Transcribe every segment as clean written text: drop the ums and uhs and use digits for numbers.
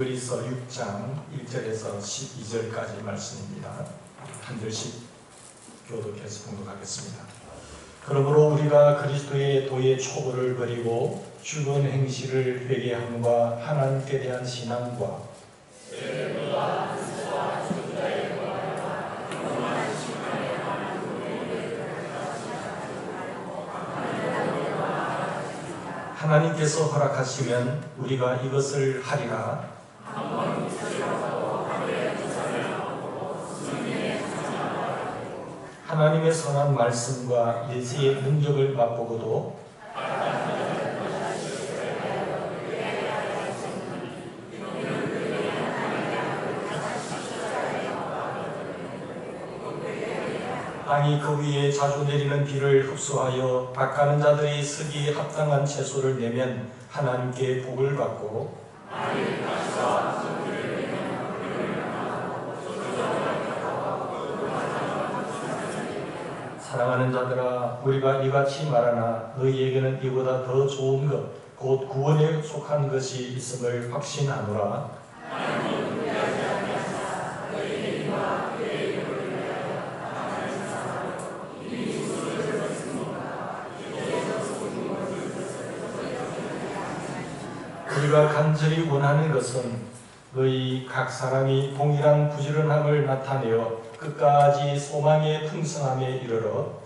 히브리서 6장 1절에서 12절까지 말씀입니다. 한 절씩 교독해서 봉독하겠습니다. 그러므로 우리가 그리스도의 도의 초보를 버리고 죽은 행실을 회개함과 하나님께 대한 신앙과 하나님께서 허락하시면 우리가 이것을 하리라. 하나님의 선한 말씀과 일세의 능력을 맛보고도 땅이 그 위에 자주 내리는 비를 흡수하여 닦아는 자들이 쓰기에 합당한 채소를 내면 하나님께 복을 받고 사랑하는 자들아, 우리가 이같이 말하나 너희에게는 이보다 더 좋은 것, 곧 구원에 속한 것이 있음을 확신하노라. 우리가 간절히 원하는 것은 너희 각 사람이 동일한 부지런함을 나타내어 끝까지 소망의 풍성함에 이르러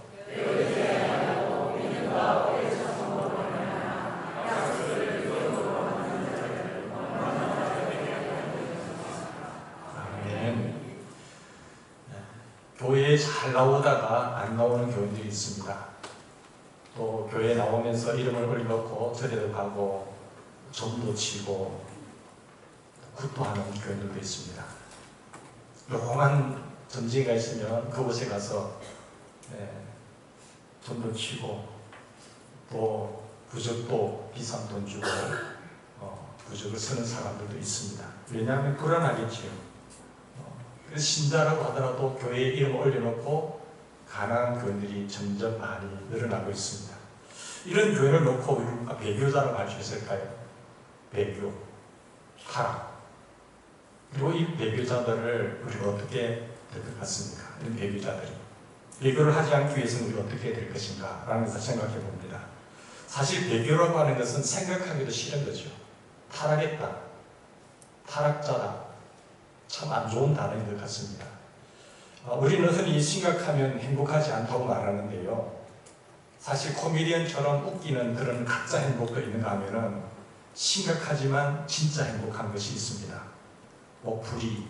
아멘. 교회에 잘 나오다가 안 나오는 교인들이 있습니다. 또 교회에 나오면서 이름을 올려놓고 절에도 가고 점도 치고 굿도하는 교인들도 있습니다. 용한 전쟁이가 있으면 그곳에 가서 점도 치고 또 부적도 비싼 돈 주고 부적을 쓰는 사람들도 있습니다. 왜냐하면 불안하겠지요. 그래서 신자라고 하더라도 교회에 이름 올려놓고 가난한 교인들이 점점 많이 늘어나고 있습니다. 이런 교회를 놓고 우리가 배교자라고 할 수 있을까요? 배교, 타락. 그리고 이 배교자들을 우리가 어떻게 될 것 같습니까? 이런 배교자들이. 배교를 하지 않기 위해서는 우리가 어떻게 될 것인가? 라는 것을 생각해 봅니다. 사실 배교라고 하는 것은 생각하기도 싫은 거죠. 타락했다. 타락자다. 참 안 좋은 단어인 것 같습니다. 우리는 흔히 심각하면 행복하지 않다고 말하는데요. 사실 코미디언처럼 웃기는 그런 가짜 행복도 있는가 하면은 심각하지만 진짜 행복한 것이 있습니다. 불의,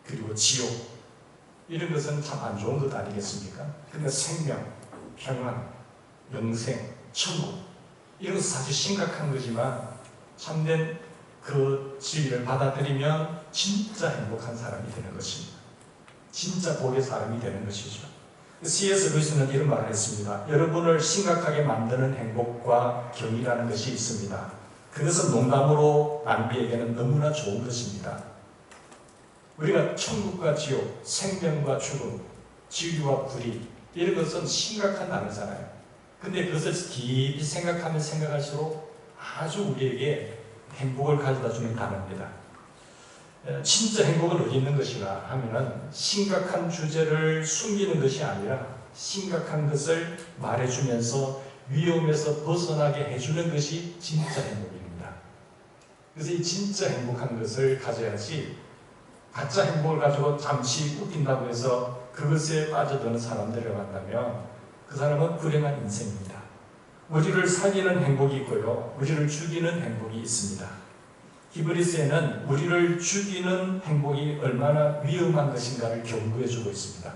그리고 지옥, 이런 것은 참 안 좋은 것 아니겠습니까? 그런데 생명, 평안, 영생, 천국, 이런 것은 사실 심각한 거지만 참된 그 진리를 받아들이면 진짜 행복한 사람이 되는 것입니다. 진짜 복의 사람이 되는 것이죠. C.S. 루이스는 이런 말을 했습니다. 여러분을 심각하게 만드는 행복과 경이라는 것이 있습니다. 그것은 농담으로 남에게는 너무나 좋은 것입니다. 우리가 천국과 지옥, 생명과 죽음, 지유와 불의, 이런 것은 심각한 단어잖아요. 근데 그것을 깊이 생각하면 생각할수록 아주 우리에게 행복을 가져다 주는 단어입니다. 진짜 행복은 어디 있는 것이냐 하면은 심각한 주제를 숨기는 것이 아니라 심각한 것을 말해주면서 위험에서 벗어나게 해주는 것이 진짜 행복입니다. 그래서 이 진짜 행복한 것을 가져야지 가짜 행복을 가지고 잠시 웃긴다고 해서 그것에 빠져드는 사람들을 만나면 그 사람은 불행한 인생입니다. 우리를 살리는 행복이 있고요. 우리를 죽이는 행복이 있습니다. 히브리서에는 우리를 죽이는 행복이 얼마나 위험한 것인가를 경고해주고 있습니다.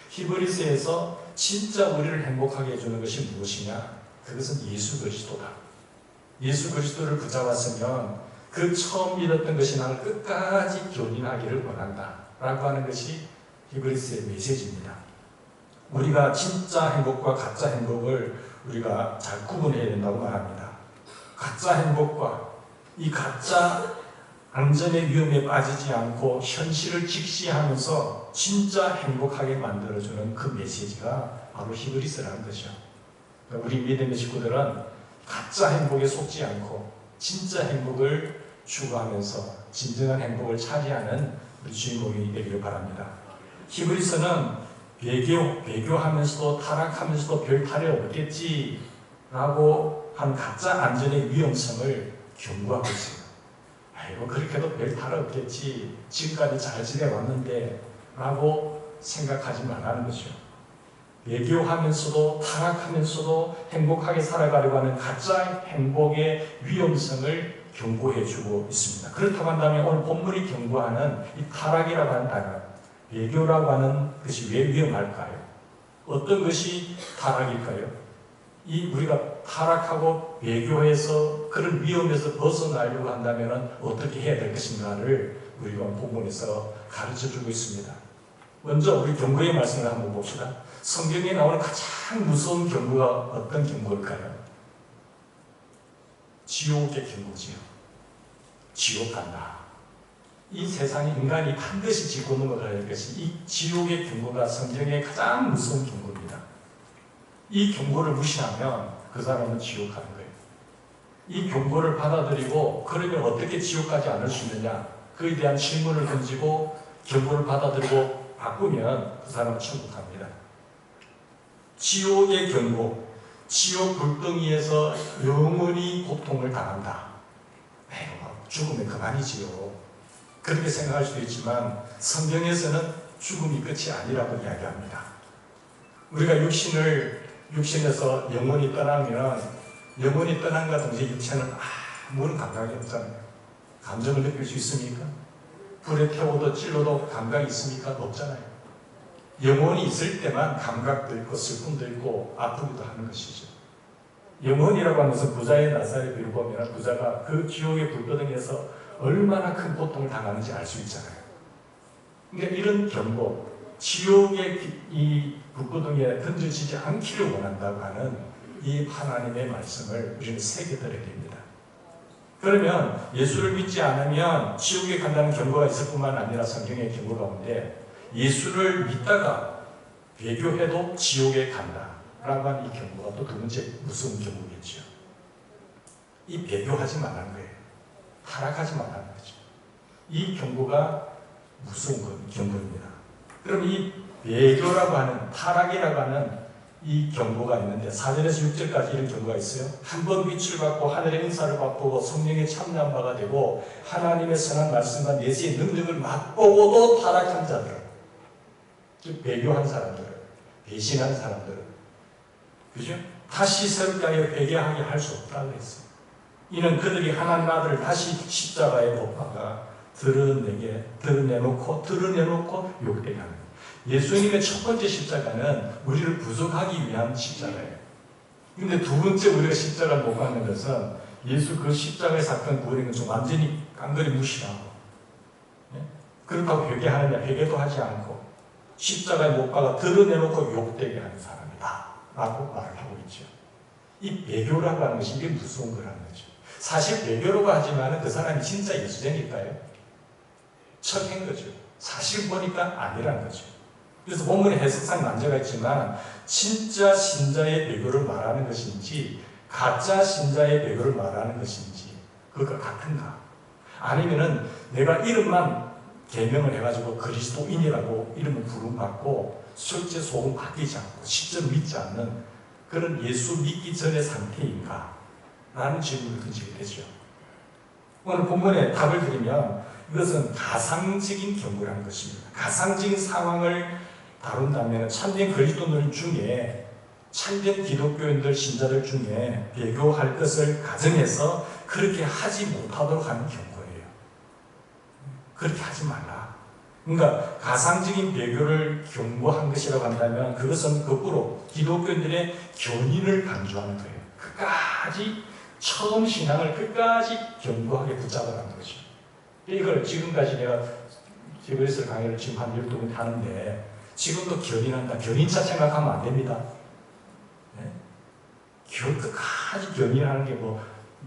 히브리서에서 진짜 우리를 행복하게 해주는 것이 무엇이냐? 그것은 예수 그리스도다. 예수 그리스도를 붙잡았으면 그 처음 믿었던 것이 나를 끝까지 견인하기를 원한다 라고 하는 것이 히브리서의 메시지입니다. 우리가 진짜 행복과 가짜 행복을 우리가 잘 구분해야 된다고 말합니다. 가짜 행복과 이 가짜 안전의 위험에 빠지지 않고 현실을 직시하면서 진짜 행복하게 만들어주는 그 메시지가 바로 히브리서라는 것이죠. 우리 믿음의 식구들은 가짜 행복에 속지 않고 진짜 행복을 추구하면서 진정한 행복을 차지하는 우리 주인공이 되기를 바랍니다. 히브리서는 배교하면서도 타락하면서도 별 탈이 없겠지라고 한 가짜 안전의 위험성을 경고하고 있습니다. 아이고 그렇게도 별 탈 없겠지, 지금까지 잘 지내왔는데 라고 생각하지 말라는 거죠. 배교하면서도 타락하면서도 행복하게 살아가려고 하는 가짜 행복의 위험성을 경고해주고 있습니다. 그렇다고 한다면 오늘 본문이 경고하는 이 타락이라고 하는 단어, 배교라고 하는 것이 왜 위험할까요? 어떤 것이 타락일까요? 이 우리가 타락하고 배교해서 그런 위험에서 벗어나려고 한다면 어떻게 해야 될 것인가를 우리가 본문에서 가르쳐주고 있습니다. 먼저 우리 경고의 말씀을 한번 봅시다. 성경에 나오는 가장 무서운 경고가 어떤 경고일까요? 지옥의 경고지요. 지옥 간다. 이 세상에 인간이 반드시 짚고 넘어가야 할 것이 이 지옥의 경고가 성경의 가장 무서운 경고입니다. 이 경고를 무시하면 그 사람은 지옥 가는 거예요. 이 경고를 받아들이고 그러면 어떻게 지옥 가지 않을 수 있느냐, 그에 대한 질문을 던지고 경고를 받아들이고 바꾸면 그 사람은 천국 갑니다. 지옥의 경고, 지옥 불덩이에서 영원히 고통을 당한다. 죽으면 그만이지요. 그렇게 생각할 수도 있지만 성경에서는 죽음이 끝이 아니라고 이야기합니다. 우리가 육신에서 영혼이 떠나면 영혼이 떠난과 동시에 육체는 아무런 감각이 없잖아요. 감정을 느낄 수 있습니까? 불에 태워도 찔러도 감각이 있습니까? 없잖아요. 영혼이 있을 때만 감각도 있고 슬픔도 있고 아프기도 하는 것이죠. 영혼이라고 하는 것은 부자의 나사렛 비유를 보면 부자가 그 지옥의 불도등에서 얼마나 큰 고통을 당하는지 알 수 있잖아요. 그러니까 이런 경고, 지옥의 이 불구덩이에 던져지지 않기를 원한다고 하는 이 하나님의 말씀을 우리는 새겨들어야 됩니다. 그러면 예수를 믿지 않으면 지옥에 간다는 경고가 있을 뿐만 아니라 성경의 경고 가운데 예수를 믿다가 배교해도 지옥에 간다라고 하는 이 경고가 또 두 번째 무서운 경고겠죠. 이 배교하지 말라는 거예요. 타락하지 말라는 거죠. 이 경고가 무서운 경고입니다. 그럼 이 배교라고 하는, 타락이라고 하는 이 경고가 있는데 4절에서 6절까지 이런 경고가 있어요. 한 번 빛을 받고 하늘의 은사를 받고 성령의 참여한 바가 되고 하나님의 선한 말씀과 내세의 능력을 맛보고도 타락한 자들, 즉 배교한 사람들, 배신한 사람들, 그죠? 다시 새롭게 하여 회개하게 할 수 없다고 했어요. 이는 그들이 하나님 아들을 다시 십자가에 못 박아 드러내놓고 욕되게 하는 거예요. 예수님의 첫 번째 십자가는 우리를 부족하기 위한 십자가예요. 근데 두 번째 우리가 십자가를 못 받는 것은 예수 그 십자가의 사건 구원인 것을 완전히 깡그리 무시하고, 그렇다고 회개하느냐, 회개도 하지 않고 십자가에 못 박아 드러내놓고 욕되게 하는 사람이다 라고 말을 하고 있죠. 이 배교라고 하는 것이 이게 무서운 거라는 거죠. 사실 배교라고 하지만 그 사람이 진짜 예수쟁일까요? 척인 거죠. 사실 보니까 아니라는 거죠. 그래서 본문에 해석상 난제가 있지만 진짜 신자의 배교를 말하는 것인지 가짜 신자의 배교를 말하는 것인지 그것과 같은가? 아니면은 내가 이름만 개명을 해가지고 그리스도인이라고 이름을 부름받고 실제 속은 바뀌지 않고 실제로 믿지 않는 그런 예수 믿기 전의 상태인가? 라는 질문을 던지게 되죠. 오늘 본문에 답을 드리면 이것은 가상적인 경고라는 것입니다. 가상적인 상황을 다룬다면 참된 그리스도인들 중에, 참된 기독교인들, 신자들 중에 배교할 것을 가정해서 그렇게 하지 못하도록 하는 경고예요. 그렇게 하지 말라. 그러니까 가상적인 배교를 경고한 것이라고 한다면 그것은 거꾸로 기독교인들의 견인을 강조하는 거예요. 끝까지 처음 신앙을 끝까지 견고하게 붙잡아가는 거죠. 이걸 지금까지 내가 히브리서 강의를 지금 한 12번 하는데 지금도 견인한다. 견인차 생각하면 안 됩니다. 네? 끝까지 견인하는 게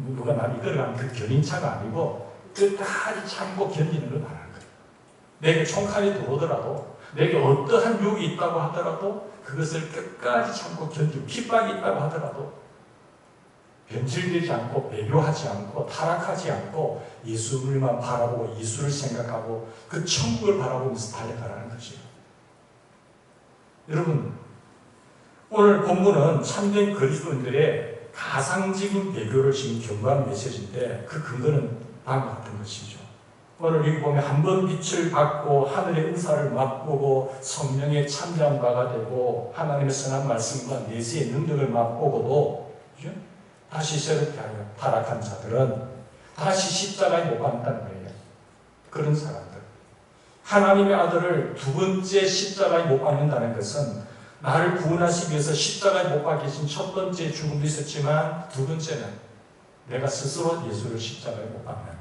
누가 남 이끌어가는 그 견인차가 아니고 끝까지 참고 견디는 걸 말하는 거예요. 내게 총칼이 들어오더라도 내게 어떠한 유혹이 있다고 하더라도 그것을 끝까지 참고 견디고 핍박이 있다고 하더라도 변질되지 않고 배교하지 않고 타락하지 않고 예수님만 바라보고 예수를 생각하고 그 천국을 바라보면서 달려가라는 것이에요. 여러분, 오늘 본문은 참된 그리스도인들의 가상적인 배교를 지금 경고하는 메시지인데 그 근거는 다음과 같은 것이죠. 오늘 여기 보면 한 번 빛을 받고 하늘의 은사를 맛보고 성령의 참잠바가 되고 하나님의 선한 말씀과 내세의 능력을 맛보고도 그죠? 다시 새롭게 하여 타락한 자들은 다시 십자가에 못 박는다는 거예요. 그런 사람들. 하나님의 아들을 두 번째 십자가에 못 박는다는 것은 나를 구원하시기 위해서 십자가에 못 박히신 첫 번째 죽음도 있었지만 두 번째는 내가 스스로 예수를 십자가에 못 박는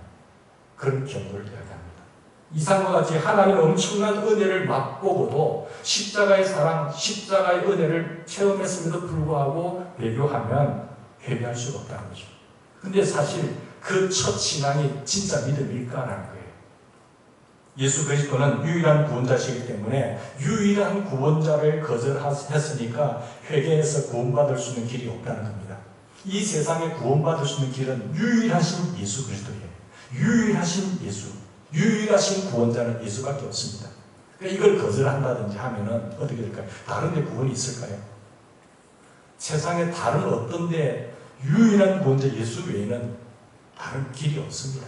그런 경고를 이야기합니다. 이상과 같이 하나님의 엄청난 은혜를 맛보고도 십자가의 사랑, 십자가의 은혜를 체험했음에도 불구하고 배교하면 회개할 수가 없다는 거죠. 근데 사실 그 첫 신앙이 진짜 믿음일까라는 거예요. 예수 그리스도는 유일한 구원자시기 때문에 유일한 구원자를 거절했으니까 회개해서 구원받을 수 있는 길이 없다는 겁니다. 이 세상에 구원받을 수 있는 길은 유일하신 예수 그리스도예요. 유일하신 예수, 유일하신 구원자는 예수밖에 없습니다. 그러니까 이걸 거절한다든지 하면은 어떻게 될까요? 다른 데 구원이 있을까요? 세상에 다른 어떤 데 유일한 구원자 예수 외에는 다른 길이 없습니다.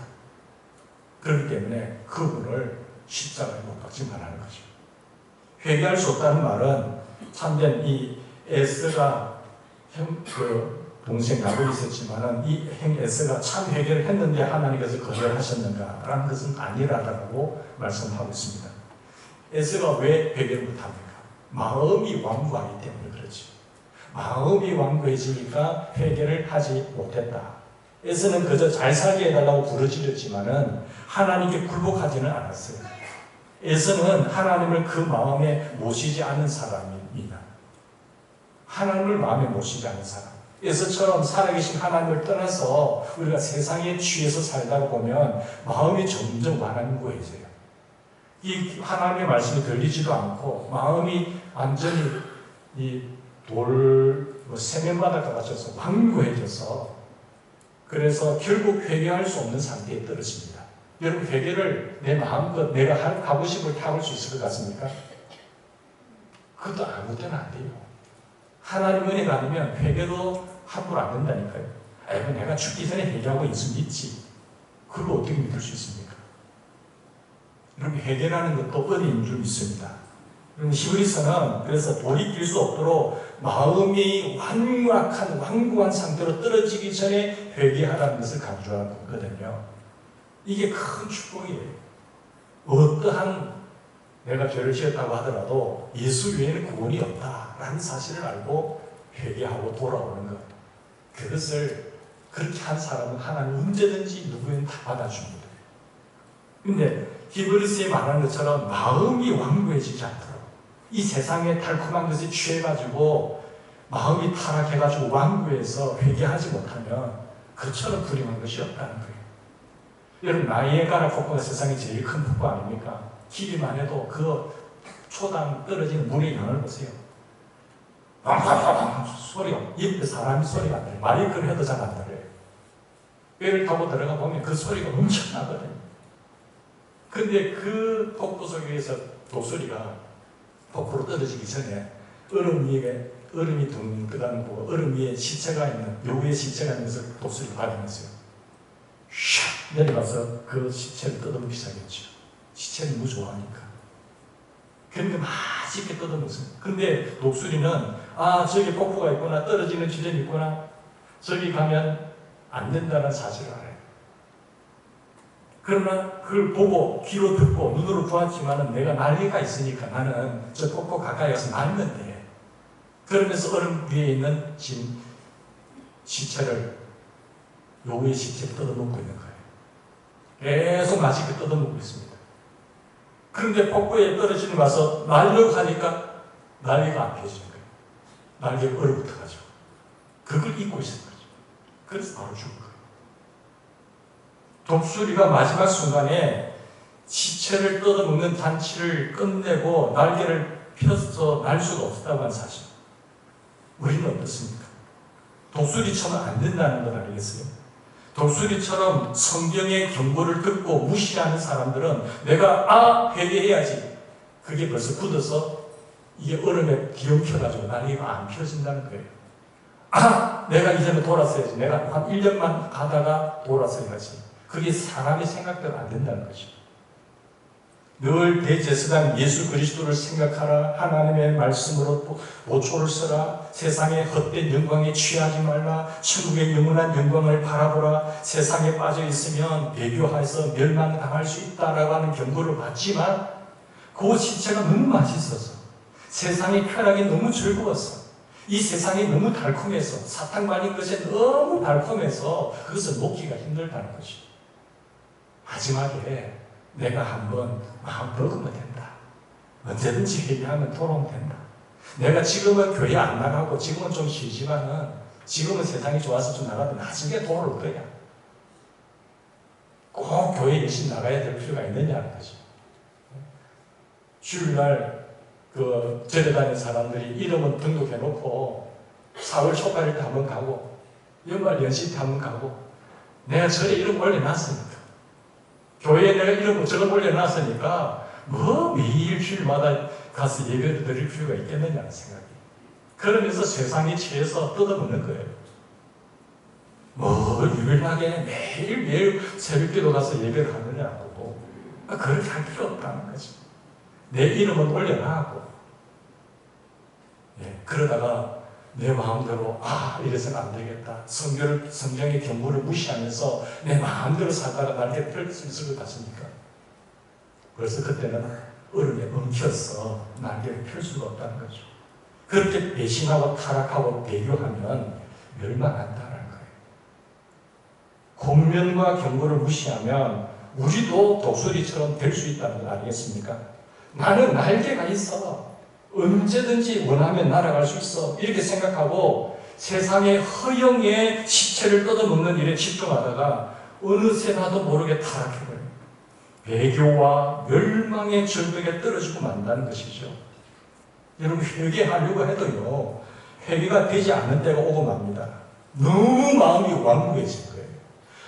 그렇기 때문에 그분을 십자가에 못 박지 말라는 거죠. 회개할 수 없다는 말은 참된 이 에스가 동생 야곱이 있었지만은 이 에스가 참 회개를 했는데 하나님께서 거절하셨는가라는 것은 아니라고 말씀하고 있습니다. 에스가 왜 회개를 못합니까? 마음이 완고하기 때문에 그렇죠. 마음이 완고해지니까 회개를 하지 못했다. 에스는 그저 잘 살게 해달라고 부르짖었지만은 하나님께 굴복하지는 않았어요. 에스는 하나님을 그 마음에 모시지 않는 사람입니다. 하나님을 마음에 모시지 않는 사람. 에스처럼 살아계신 하나님을 떠나서 우리가 세상에 취해서 살다가 보면 마음이 점점 완고해져요. 이 하나님의 말씀이 들리지도 않고 마음이 완전히 세면바닥과 같아서 완고해져서 그래서 결국 회개할 수 없는 상태에 떨어집니다. 여러분 회개를 내 마음껏 내가 하고 싶을 때 할 수 있을 것 같습니까? 그것도 아무 때나 안 돼요. 하나님 은혜가 아니면 회개도 함부로 안 된다니까요. 아이고 내가 죽기 전에 회개하고 예수 믿지. 그걸 어떻게 믿을 수 있습니까? 여러분 회개라는 것도 은혜인 줄 믿습니다. 여러분 히브리서는 그래서 돌이킬 수 없도록 마음이 완고한 상태로 떨어지기 전에 회개하라는 것을 강조하거든요. 이게 큰 축복이에요. 어떠한 내가 죄를 지었다고 하더라도 예수 외에는 구원이 없다라는 사실을 알고 회개하고 돌아오는 것. 그것을 그렇게 한 사람은 하나님 언제든지 누구든 다 받아줍니다. 근데 히브리서에 말하는 것처럼 마음이 완고해지지 않도록 이 세상에 달콤한 것에 취해가지고 마음이 타락해가지고 완고해서 회개하지 못하면 그처럼 불행한 것이 없다는 거예요. 여러분 나이아가라 폭포가 세상에 제일 큰 폭포 아닙니까? 길이만 해도 그 초당 떨어지는 물의 양을 보세요. 왕왕왕 소리가 옆에 사람이 소리가 안 들려요. 마이크를 해도 잘 안 들려요. 배를 타고 들어가 보면 그 소리가 엄청나거든요. 근데 그 폭포 속에서 독수리가 폭포로 떨어지기 전에 얼음이 둥 떠가는 거 보고 얼음 위에 시체가 있는 여우의 시체가 있면서 독수리를 발견했어요. 샥 내려가서 그 시체를 뜯어먹기 시작했죠. 시체를 너무 좋아하니까. 그러니까 맛있게 뜯어먹었어요. 근데 독수리는 저기 폭포가 있구나, 떨어지는 지점이 있구나, 저기 가면 안 된다는 사실을 알아요. 그러나 그걸 보고 귀로 듣고 눈으로 보았지만은 내가 난리가 있으니까 나는 저 폭포 가까이 가서 말는데 그러면서 얼음 위에 있는 시체를 여우의 시체를 뜯어먹고 있는 거예요. 계속 맛있게 뜯어먹고 있습니다. 그런데 폭포에 떨어지는 와서 날려고 하니까 난리가 안 펴지는 거예요. 날개가 얼어붙어가지고 그걸 잊고 있는 거죠. 그래서 바로 죽은 거예요. 독수리가 마지막 순간에 시체를 뜯어먹는 잔치를 끝내고 날개를 펴서 날 수가 없었다고 하는 사실. 우리는 어떻습니까? 독수리처럼 안 된다는 걸 알겠어요? 독수리처럼 성경의 경고를 듣고 무시하는 사람들은 내가 회개해야지. 그게 벌써 굳어서 이게 얼음에 뒤엉켜가지고 날개가 안 펴진다는 거예요. 내가 이전에 돌았어야지. 내가 한 1년만 가다가 돌았어야지. 그게 사람의 생각대로 안 된다는 거죠. 늘 대제사장 예수 그리스도를 생각하라. 하나님의 말씀으로 보초를 써라. 세상의 헛된 영광에 취하지 말라. 천국의 영원한 영광을 바라보라. 세상에 빠져 있으면 배교해서 멸망당할 수 있다라고 하는 경고를 받지만 그 시체가 너무 맛있어서 세상의 쾌락이 너무 즐거웠어. 이 세상이 너무 달콤해서 사탕만인 것에 너무 달콤해서 그것을 놓기가 힘들다는 것이. 마지막에 내가 한번 마음 먹으면 된다. 언제든지 회개하면 돌아오면 된다. 내가 지금은 교회 안 나가고 지금은 좀 쉬지만은 지금은 세상이 좋아서 좀 나가도 나중에 돌아올 거야. 꼭 교회 열심히 나가야 될 필요가 있느냐는 거죠. 주일날 절에 다니는 사람들이 이름은 등록해놓고 4월 초까지 때 한번 가고 연말 연시 때 한번 가고 내가 절에 이름 올려놨으니까 교회에 내가 이름 저걸 올려놨으니까 뭐 매일 주일마다 가서 예배를 드릴 필요가 있겠느냐는 생각이. 그러면서 세상에 취해서 뜯어먹는 거예요. 뭐 유일하게 매일매일 새벽기도 가서 예배를 하느냐고. 그렇게 할 필요 없다는 거죠. 내 이름은 올려놔고 그러다가 내 마음대로 이래서는 안 되겠다. 성경의 경고를 무시하면서 내 마음대로 살다가 날개 펼 수 있을 것 같습니까? 그래서 그때는 얼음에 엉켜서 날개를 펼 수가 없다는 거죠. 그렇게 배신하고 타락하고 배교하면 멸망한다는 거예요. 권면과 경고를 무시하면 우리도 독수리처럼 될 수 있다는 걸 알겠습니까? 나는 날개가 있어. 언제든지 원하면 날아갈 수 있어. 이렇게 생각하고 세상의 허영의 시체를 뜯어먹는 일에 집중하다가 어느새 나도 모르게 타락해버려요. 배교와 멸망의 절벽에 떨어지고 만다는 것이죠. 여러분 회개하려고 해도요. 회개가 되지 않는 때가 오고 맙니다. 너무 마음이 완고해진 거예요.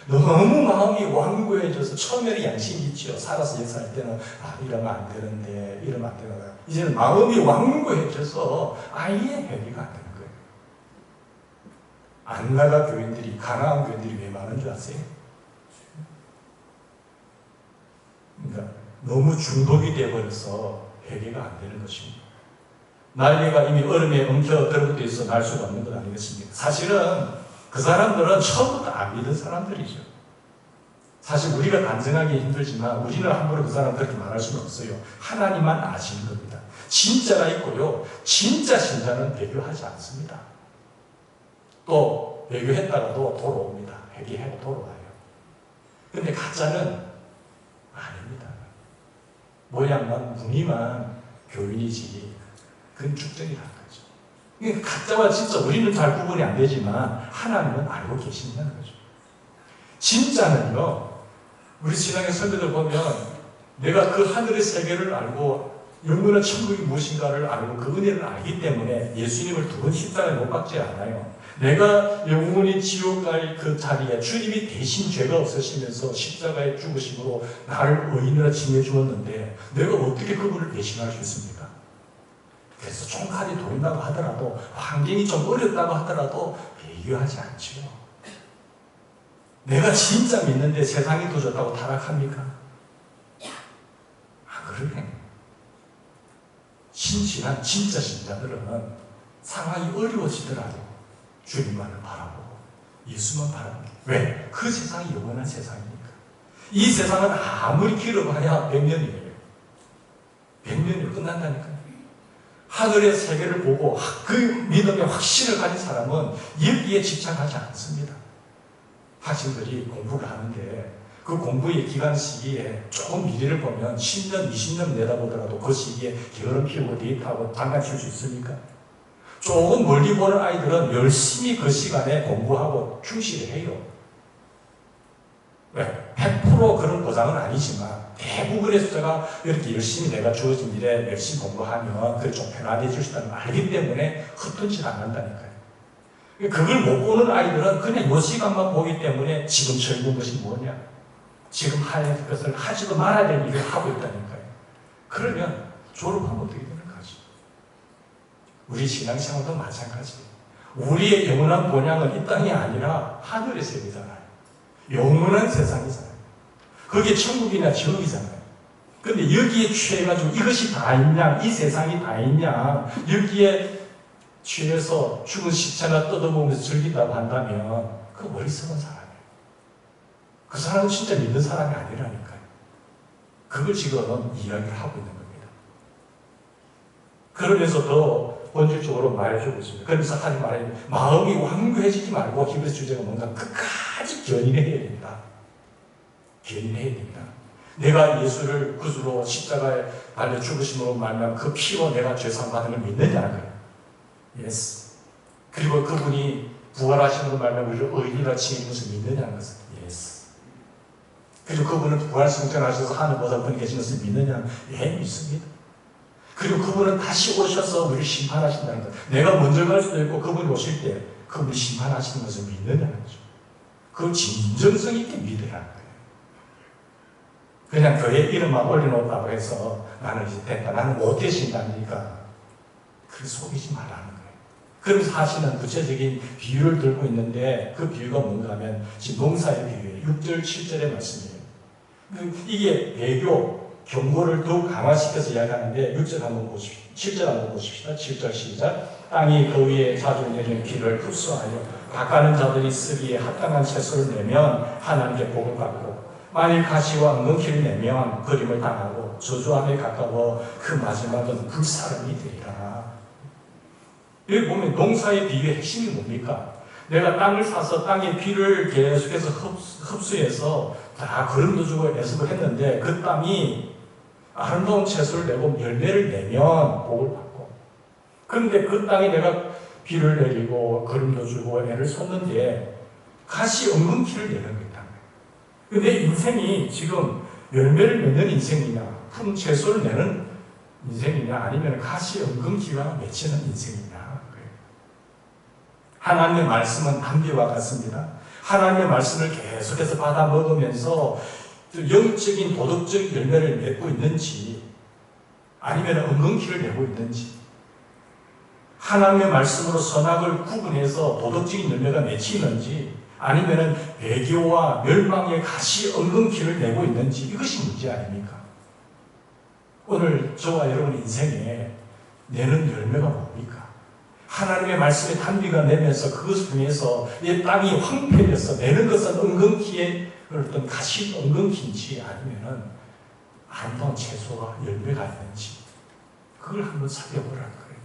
너무 마음이 완고해져서 처음에는 양심이 있죠. 살아서 역사할 때는 이러면 안 되는데 이러면 안 되는데 이제는 마음이 완고해져서 아예 회개가 안 되는 거예요. 안나가 교인들이 가나안 교인들이 왜 많은 줄 아세요? 그러니까 너무 중독이 되어버려서 회개가 안 되는 것입니다. 날개가 이미 얼음에 엉켜 들어붙어 있어 날 수가 없는 것 아니겠습니까? 사실은 그 사람들은 처음부터 안 믿은 사람들이죠. 사실 우리가 간증하기 힘들지만 우리는 함부로 그 사람 그렇게 말할 수는 없어요. 하나님만 아시는 겁니다. 진짜가 있고요. 진짜 신자는 배교하지 않습니다. 또 배교했다가도 돌아옵니다. 회개하고 돌아와요. 근데 가짜는 아닙니다. 모양만 무늬만 교인이지 그건 축적이라는 거죠. 그러니까 가짜와 진짜 우리는 잘 구분이 안 되지만 하나님은 알고 계신다는 거죠. 진짜는요. 우리 신앙의 선배들 보면 내가 그 하늘의 세계를 알고 영원한 천국이 무엇인가를 알고 그 은혜를 알기 때문에 예수님을 두 번 십자가에 못 박지 않아요. 내가 영원히 지옥 갈 그 자리에 주님이 대신 죄가 없으시면서 십자가에 죽으심으로 나를 의인으로 칭해 주었는데 내가 어떻게 그분을 배신할 수 있습니까? 그래서 총칼이 도인다고 하더라도 환경이 좀 어렵다고 하더라도 배교하지 않죠. 내가 진짜 믿는데 세상이 더 좋다고 타락합니까? 그러네. 신실한 진짜 신자들은 상황이 어려워지더라도 주님만을 바라보고 예수만 바라봅니다. 왜? 그 세상이 영원한 세상이니까. 이 세상은 아무리 길어봐야 100년이에요. 100년이 끝난다니까요. 하늘의 세계를 보고 그 믿음의 확신을 가진 사람은 여기에 집착하지 않습니다. 학생들이 공부를 하는데 그 공부의 기간 시기에 조금 미래를 보면 10년, 20년 내다보더라도 그 시기에 게으름 피우고 데이트하고 장난칠 수 있습니까? 조금 멀리 보는 아이들은 열심히 그 시간에 공부하고 충실을 해요. 왜? 100% 그런 보장은 아니지만 대부분의 숫자가 이렇게 열심히 내가 주어진 일에 열심히 공부하면 그게 좀 편안해질 수 있다는 걸 알기 때문에 헛돈 짓 안 한다니까요. 그걸 못 보는 아이들은 그냥 요 시간만 보기 때문에 지금 젊은 것이 뭐냐, 지금 할 것을 하지도 말아야 될 일을 하고 있다니까요. 그러면 졸업하면 어떻게 되는 거지? 우리 신앙생활도 마찬가지예요. 우리의 영원한 본향은 이 땅이 아니라 하늘의 세계잖아요. 영원한 세상이잖아요. 그게 천국이냐 지옥이잖아요. 근데 여기에 취해가지고 이것이 다 있냐, 이 세상이 다 있냐, 여기에 취해서 죽은 시체나 뜯어먹으면서 즐긴다고 한다면 그 어리석은 사람이에요. 그 사람은 진짜 믿는 사람이 아니라니까요. 그걸 지금 이야기를 하고 있는 겁니다. 그러면서 더 본질적으로 말해주고 있습니다. 그러면서 하지 말아야 돼. 마음이 완고해지지 말고, 히브리서 주제가 뭔가 끝까지 견인해야 된다. 견인해야 된다. 내가 예수를 구주로 십자가에 달려 죽으심으로 말하면 그 피로 내가 죄상 받은 걸 믿느냐는 거예요. 예스. 그리고 그분이 부활하심으로 말하면 우리를 의인이라 칭해 것을 믿느냐는 것은 예스. 그리고 그분은 부활 승천하셔서 하늘보다 분이 계신 것을 믿느냐는 예, 믿습니다. 그리고 그분은 다시 오셔서 우리를 심판하신다는 것. 내가 먼저 갈 수도 있고 그분이 오실 때 그분이 심판하시는 것을 믿느냐는 거죠. 그걸 진정성 있게 믿으라는 거예요. 그냥 교회 이름만 올려놓았다고 해서 나는 이제 됐다, 나는 못 되신다니까 그렇게 속이지 말라는 거예요. 그러면서 하시는 구체적인 비유를 들고 있는데 그 비유가 뭔가 하면 지금 농사의 비유예요. 6절 7절의 말씀이에요. 이게 배교 경고를 더욱 강화시켜서 이야기하는데 6절 한번 보십시오. 7절 한번 보십시다. 7절 시작. 땅이 그 위에 자주 내리는 비를 흡수하여 깎아는 자들이 쓰기에 합당한 채소를 내면 하나님께 복을 받고, 만일 가시와 엉겅퀴를 내면 그림을 당하고 저주함에 가까워 그 마지막은 불사름이 되리라. 여기 보면 농사의 비유의 핵심이 뭡니까? 내가 땅을 사서 땅의 비를 계속해서 흡수해서 다 거름도 주고 애습을 했는데 그 땅이 아름다운 채소를 내고 열매를 내면 복을 받고, 그런데 그 땅에 내가 비를 내리고 거름도 주고 애를 쏟는데 가시 엉겅퀴를 내는 거다. 내 인생이 지금 열매를 맺는 인생이냐, 푸른 채소를 내는 인생이냐, 아니면 가시 엉겅퀴가 맺히는 인생이냐. 하나님의 말씀은 담비와 같습니다. 하나님의 말씀을 계속해서 받아 먹으면서 영적인 도덕적 열매를 맺고 있는지, 아니면 엉겅퀴를 내고 있는지, 하나님의 말씀으로 선악을 구분해서 도덕적인 열매가 맺히는지, 아니면 배교와 멸망의 가시 엉겅퀴를 내고 있는지, 이것이 문제 아닙니까? 오늘 저와 여러분 인생에 내는 열매가 뭡니까? 하나님의 말씀에 단비가 내면서 그것 중에서 내 땅이 황폐해서 내는 것은 엉겅퀴의 어떤 가시 엉겅퀴인지, 아니면 아름다운 채소와 열매가 있는지, 그걸 한번 살펴보라는 거예요.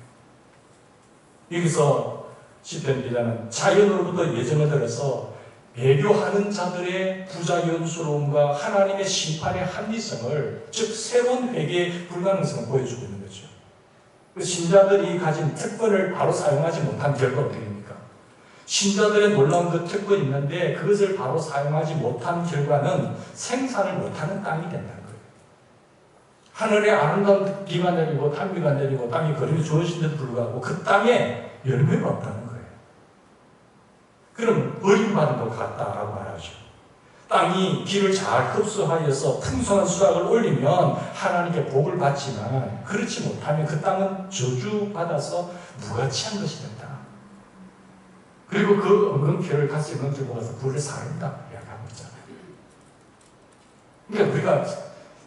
여기서 시편 기자는 자연으로부터 예정을 들어서 배교하는 자들의 부자연스러움과 하나님의 심판의 합리성을, 즉 새로운 회개의 불가능성을 보여주고 있는 거죠. 신자들이 가진 특권을 바로 사용하지 못한 결과가 어떻게 됩니까? 신자들의 놀라운 그 특권이 있는데 그것을 바로 사용하지 못한 결과는 생산을 못하는 땅이 된다는 거예요. 하늘에 아름다운 비가 내리고 단비가 내리고 땅이 거름이 좋으신데도 불구하고 그 땅에 열매가 없다는 거예요. 그럼 버림받은 것 같다라고 말하죠. 땅이 비를 잘 흡수하여서 풍성한 수확을 올리면 하나님께 복을 받지만, 그렇지 못하면 그 땅은 저주받아서 무가치한 것이 된다. 그리고 그 엉겅퀴를 가시 엉겅퀴를 모아서 불을 사른다 이야기하고 있잖아요. 그러니까 우리가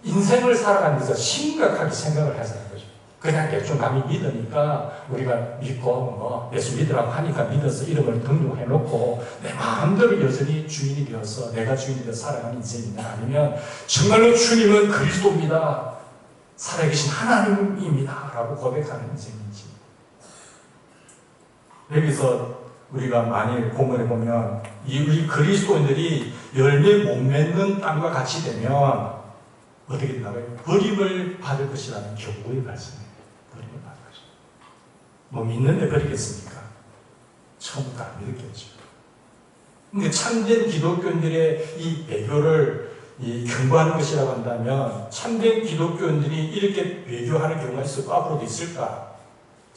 인생을 살아가는 데서 심각하게 생각을 해서 하는 거죠. 그냥 대충 남이 믿으니까 우리가 믿고 예수 믿으라고 하니까 믿어서 이름을 등록해놓고 내 마음대로 여전히 주인이 되어서 내가 주인이 되어서 살아가는 인생이냐, 아니면 정말로 주님은 그리스도입니다, 살아계신 하나님입니다 라고 고백하는 인생인지. 여기서 우리가 만일 본문에 보면 우리 그리스도인들이 열매 못 맺는 땅과 같이 되면 어떻게 된다고요? 버림을 받을 것이라는 경고의 말씀이에요. 버림을 받을 것이다. 뭐 믿는데 버리겠습니까? 처음부터 안 믿었겠죠. 근데 참된 기독교인들의 이 배교를 경고하는 것이라고 한다면, 참된 기독교인들이 이렇게 배교하는 경우가 있을까? 앞으로도 있을까?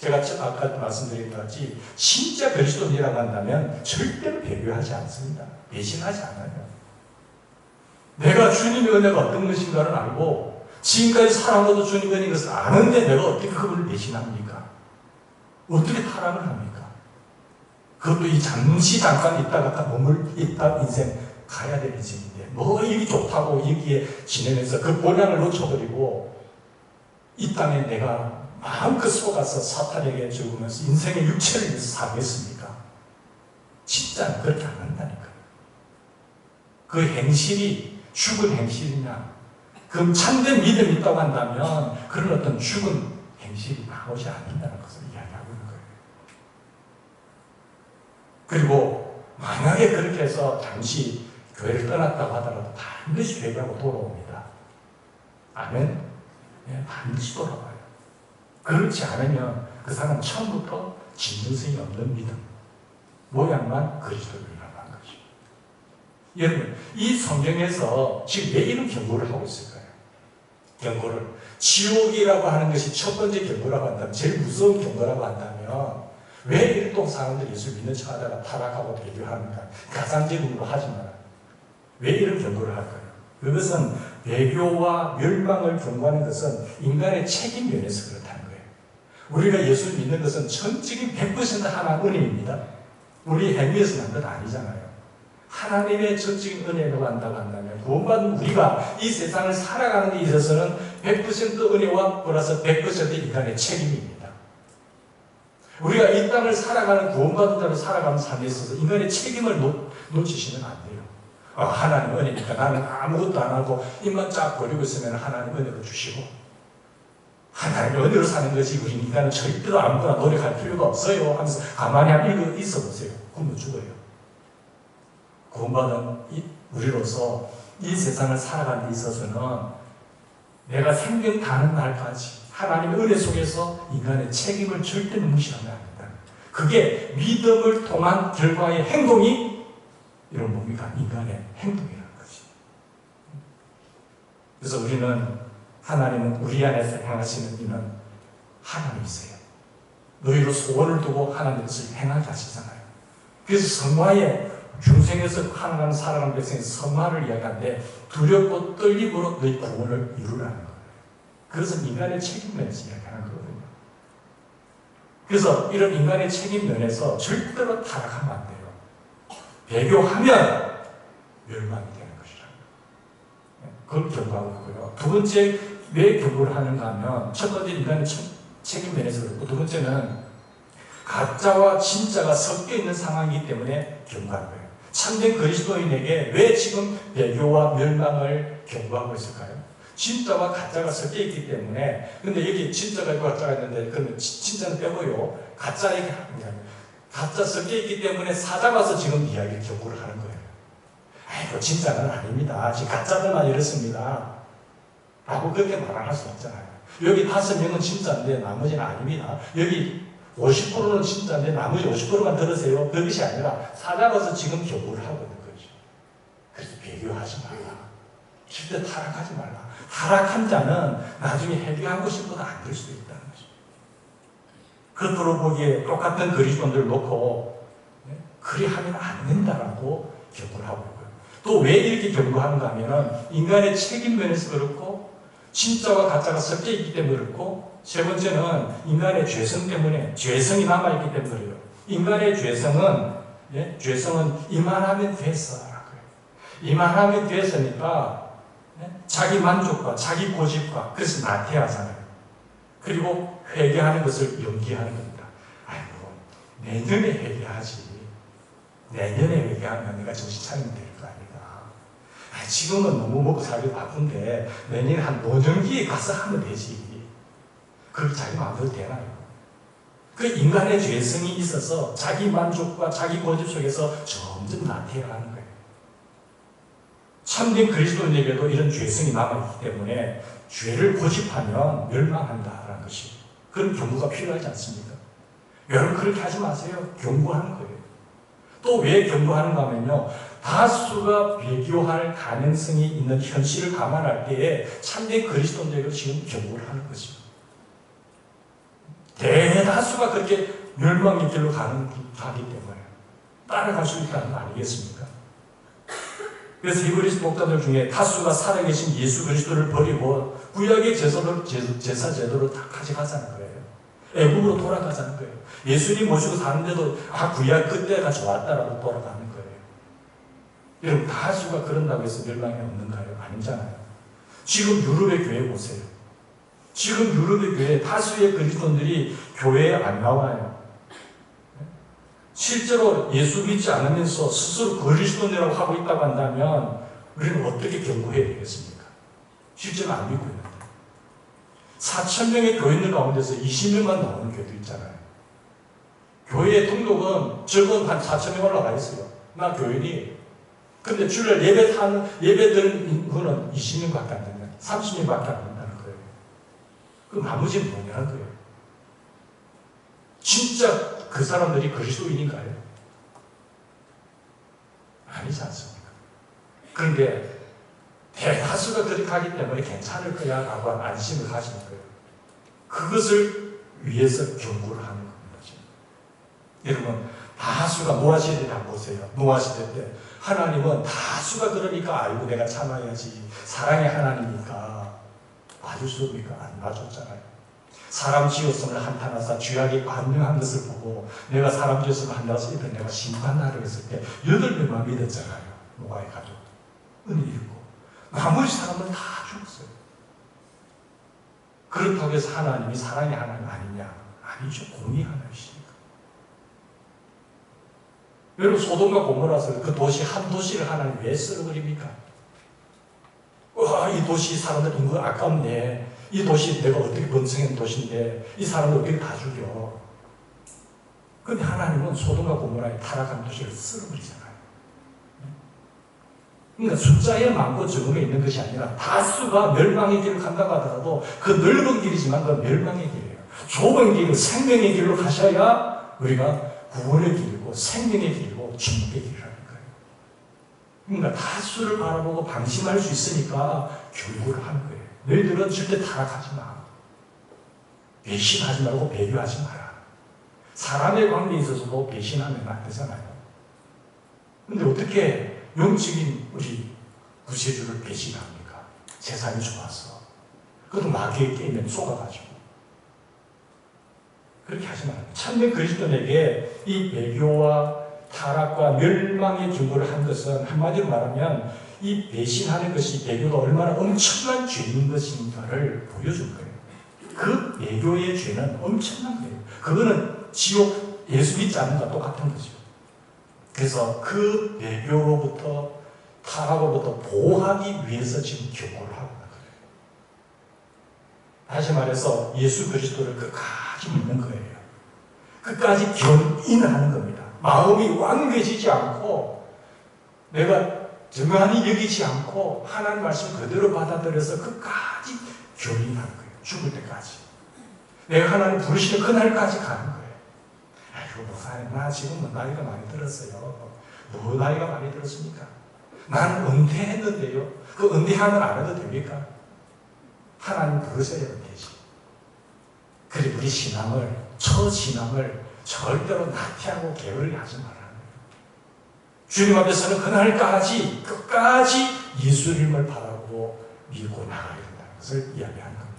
제가 아까 말씀드린 것 같이 진짜 그리스도인이라고 한다면 절대로 배교하지 않습니다. 배신하지 않아요. 내가 주님의 은혜가 어떤 것인가를 알고 지금까지 살아온 주님의 은혜인 것을 아는데 내가 어떻게 그분을 배신합니까? 어떻게 타락을 합니까? 그것도 이 잠깐 있다가 머물있다 인생 가야 될 인생인데 뭐 이게 좋다고 여기에 지내면서 그 본향을 놓쳐버리고 이 땅에 내가 마음껏 속아서 사탄에게 죽으면서 인생의 육체를 위해서 살겠습니까? 진짜는 그렇게 안 한다니까요. 그 행실이 죽은 행실이냐, 그 참된 믿음이 있다고 한다면 그런 어떤 죽은 행실이 나오지 않는다는 것을 이야기하고 있는 거예요. 그리고 만약에 그렇게 해서 잠시 교회를 떠났다고 하더라도 반드시 회개하고 돌아옵니다. 아멘? 네, 반드시 돌아와요. 그렇지 않으면 그 사람은 처음부터 진정성이 없는 믿음, 모양만 그리스도인이라고 한 것이죠. 여러분, 이 성경에서 지금 왜 이런 경고를 하고 있을까요? 경고를. 지옥이라고 하는 것이 첫 번째 경고라고 한다면, 제일 무서운 경고라고 한다면, 왜 이렇게 사람들이 예수를 믿는 척 하다가 타락하고 배교하는가? 가상적으로 하지만, 왜 이런 경고를 할까요? 그것은 배교와 멸망을 경고하는 것은 인간의 책임 면에서 그렇다는 거예요. 우리가 예수를 믿는 것은 전적인 100% 하나님 은혜입니다. 우리 행위에서 난 것 아니잖아요. 하나님의 전적인 은혜라고 한다고 한다면 구원받은 우리가 이 세상을 살아가는 데 있어서는 100% 은혜와 플러스 100% 인간의 책임입니다. 우리가 이 땅을 살아가는 구원받은 자로 살아가는 삶에 있어서 인간의 책임을 놓치시면 안 돼요. 하나님 은혜니까 나는 아무것도 안 하고 입만 쫙 벌리고 있으면 하나님 은혜를 주시고 하나님의 은혜로 사는 것이 우리 인간은 절대로 아무거나 노력할 필요가 없어요 하면서 가만히 한번 있어 보세요. 굶어 죽어요. 구원받은 우리로서 이 세상을 살아가는 데 있어서는 내가 생명 다하는 날까지 하나님의 은혜 속에서 인간의 책임을 절대 무시하면 안 된다. 그게 믿음을 통한 결과의 행동이 이런 뭡니까? 인간의 행동이라는 것이. 그래서 우리는 하나님은 우리 안에서 행하시는 일은 하나님이세요. 너희로 소원을 두고 하나님의 것을 행하게 하시잖아요. 그래서 성화에 중생에서 하나님 살아가는 백성의 성화를 이야기하는데 두렵고 떨림으로 너희 구원을 이루라는 거예요. 그것은 인간의 책임면에서 이야기하는 거거든요. 그래서 이런 인간의 책임면에서 절대로 타락하면 안 돼요. 배교하면 멸망이 되는 것이라는 거예요. 그걸 경고하고 있고요. 두 번째, 왜 경고를 하는가 하면 첫 번째 인간의 책임면에서 그렇고 두 번째는 가짜와 진짜가 섞여 있는 상황이기 때문에 경고하는 거예요. 참된 그리스도인에게 왜 지금 배교와 멸망을 경고하고 있을까요? 진짜와 가짜가 섞여 있기 때문에. 근데 여기 진짜가 있고 가짜가 있는데 그러면 진짜는 빼고요. 가짜 얘기합니다. 가짜 섞여 있기 때문에 사잡아서 지금 이야기를 경고를 하는 거예요. 아이고 진짜는 아닙니다. 지금 가짜들만 이렇습니다. 라고 그렇게 말할 수 없잖아요. 여기 5명은 진짜인데 나머지는 아닙니다. 여기 50%는 진짜인데 나머지 50%만 들으세요. 그것이 아니라 사잡아서 지금 경고를 하고 있는 거죠. 그래서 배교하지 말라. 절대 타락하지 말라. 타락한 자는 나중에 회개하고 싶어도 안 될 수도 있다는 거죠. 겉으로 보기에 똑같은 그리스도인들을 놓고 그리 하면 안 된다라고 경고를 하고 있고요. 또 왜 이렇게 경고하는가 하면 인간의 책임 면에서 그렇고 진짜와 가짜가 섞여 있기 때문에 그렇고 세 번째는 인간의 죄성 때문에 죄성이 남아있기 때문에 그래요. 인간의 죄성은 이만하면 됐어라고요. 이만하면 됐으니까 자기 만족과 자기 고집과 그래서 나태하잖아요. 그리고 회개하는 것을 연기하는 겁니다. 아이고 내년에 회개하지. 내년에 회개하면 내가 정신 차리면 될 거 아니다. 지금은 너무 먹고 살기 바쁜데 내년에 한 노년기에 가서 하면 되지. 그렇게 자기 마음대로 되나요? 그 인간의 죄성이 있어서 자기 만족과 자기 고집 속에서 점점 나태해가는 거예요. 참된 그리스도인에게도 이런 죄성이 남아있기 때문에 죄를 고집하면 멸망한다라는 것이 그런 경고가 필요하지 않습니까? 여러분 그렇게 하지 마세요. 경고하는 거예요. 또 왜 경고하는가 하면요. 다수가 배교할 가능성이 있는 현실을 감안할 때에 참된 그리스도인에게도 지금 경고를 하는 것입니다. 대다수가 그렇게 멸망의 길로 가기 때문에 따라갈 수 있다는 거 아니겠습니까? 그래서 히브리서 목사들 중에 다수가 살아계신 예수 그리스도를 버리고 구약의 제사 제도를 다 가져가자는 거예요. 애국으로 돌아가자는 거예요. 예수님 모시고 사는데도 구약 그때가 좋았다라고 돌아가는 거예요. 여러분 다수가 그런다고 해서 멸망이 없는가요? 아니잖아요. 지금 유럽의 교회 보세요. 지금 유럽의 교회 다수의 그리스도인들이 교회에 안 나와요. 실제로 예수 믿지 않으면서 스스로 그리스도인이라고 하고 있다고 한다면 우리는 어떻게 경고해야 되겠습니까? 실제로 안 믿고 있는데 4,000명의 교인들 가운데서 20명만 나오는 교회도 있잖아요. 교회 등록은 적은 한 4,000명 올라가 있어요. 나 교인이. 근데 주일날 예배 드는 분은 20명밖에 안 된다. 30명밖에 안 된다는 거예요. 그럼 나머지는 뭐냐는 거예요. 진짜 그 사람들이 그리스도인인가요? 아니지 않습니까? 그런데 대다수가 그렇게 하기 때문에 괜찮을 거야 라고 안심을 가지는 거예요. 그것을 위해서 경고를 하는 겁니다. 여러분 다수가 노아시대 때 한번 보세요. 노아시대 때 하나님은 다수가 그러니까 아이고 내가 참아야지 사랑의 하나님이니까 봐줄 수 없으니까 안 봐줬잖아요. 사람 지었음을 한탄하사 죄악이 관능한 것을 보고 내가 사람 지었음을 한탄하사 이들 내가 심판하려 했을 때 8명만 믿었잖아요. 노아의 가족 은혜 있고 나머지 사람은 다 죽었어요. 그렇다고 해서 하나님이 사랑의 하나님 아니냐? 아니죠. 공의 하나님이시니까. 여러분 소돔과 고모라서 그 도시 한 도시를 하나님 왜 쓸어버립니까? 이 도시 사람들 인구 아깝네. 이 도시 내가 어떻게 번성한 도시인데 이 사람들 어떻게 다 죽여. 그런데 하나님은 소돔과 고모라의 타락한 도시를 쓸어버리잖아요. 그러니까 숫자에 많고 적음에 있는 것이 아니라 다수가 멸망의 길을 간다고 하더라도 그 넓은 길이지만 그 멸망의 길이에요. 좁은 길을 생명의 길로 가셔야 우리가 구원의 길이고 생명의 길이고 천국의 길이라는 거예요. 그러니까 다수를 바라보고 방심할 수 있으니까 경고를 하는 거예요. 너희들은 절대 타락하지 마. 배신하지 말고 배교하지 마라. 사람의 관계에 있어서도 배신하면 안 되잖아요. 그런데 어떻게 영적인 우리 구세주를 배신합니까? 세상이 좋아서. 그것도 마귀의 게임에 속아가지고. 그렇게 하지 말아요. 참된 그리스도인에게 이 배교와 타락과 멸망의 경고를 한 것은 한마디로 말하면 이 배신하는 것이 배교가 얼마나 엄청난 죄인 것인가를 보여준 거예요. 그 배교의 죄는 엄청난 거예요. 그거는 지옥 예수 믿지 않는 것과 똑같은 거죠. 그래서 그 배교로부터 타락으로부터 보호하기 위해서 지금 경고를 하고 있는 거예요. 다시 말해서 예수 그리스도를 끝까지 믿는 거예요. 끝까지 견인하는 겁니다. 마음이 완괴지지 않고 내가 정한이 여기지 않고 하나님 말씀 그대로 받아들여서 끝까지 견인하는 거예요. 죽을 때까지. 내가 하나님 부르시는 그날까지 가는 거예요. 아이고 목사님 나 지금 나이가 많이 들었어요. 뭐 나이가 많이 들었습니까? 나는 은퇴했는데요. 그 은퇴하면 안 해도 됩니까? 하나님 부르셔야 은퇴지. 그리고 우리 신앙을 처신앙을 절대로 나태하고 게을리 하지 말라는 거예요. 주님 앞에서는 그날까지 끝까지 예수님을 바라고 믿고 나가야 된다는 것을 이야기하는 겁니다.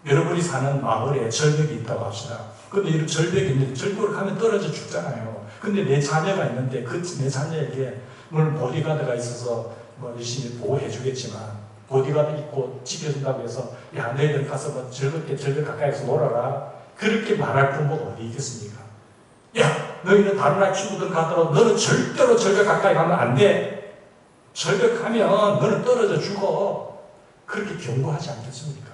여러분이 사는 마을에 절벽이 있다고 합시다. 근데 이런 절벽이 있는데 절벽을 가면 떨어져 죽잖아요. 근데 내 자녀가 있는데 그 내 자녀에게 물론 보디가드가 있어서 뭐 열심히 보호해 주겠지만 보디가드 있고 지켜준다고 해서 야 너희들 가서 뭐 즐겁게 절벽 가까이서 놀아라. 그렇게 말할 부모가 어디 있겠습니까? 야 너희는 다른 아이 친구들 가더라도 너는 절대로 절벽 가까이 가면 안 돼. 절벽 가면 너는 떨어져 죽어. 그렇게 경고하지 않겠습니까?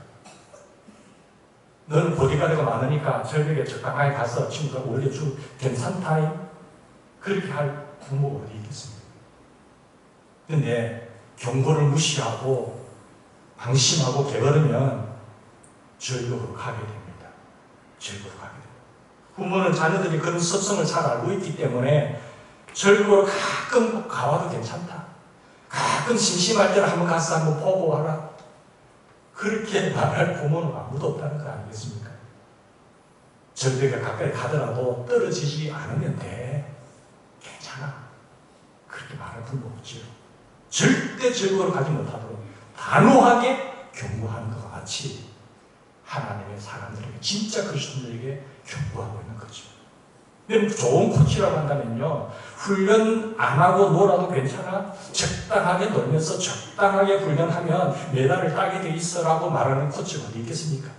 너는 보디가드가 많으니까 절벽에 적당하게 가서 친구가 올려주고 괜찮다. 그렇게 할 부모가 어디 있겠습니까? 그런데 경고를 무시하고 방심하고 게으르면 절벽으로 가게 됩니다. 절벽으로 가게 됩니다. 부모는 자녀들이 그런 습성을 잘 알고 있기 때문에 절벽으로 가끔 가봐도 괜찮다. 가끔 심심할 때는 한번 가서 한번 보고 와라. 그렇게 말할 부모는 아무도 없다는 거 아니겠습니까? 절벽에 가까이 가더라도 떨어지지 않으면 돼. 괜찮아. 그렇게 말할 필요 없지요. 절대 절벽으로 가지 못하도록 단호하게 경고하는 것과 같이 하나님의 사람들에게, 진짜 그리스도인들에게 경고하고 있는 거죠. 근데 좋은 코치라고 한다면요, 훈련 안 하고 놀아도 괜찮아? 적당하게 놀면서 적당하게 훈련하면 메달을 따게 돼 있어라고 말하는 코치가 어디 있겠습니까?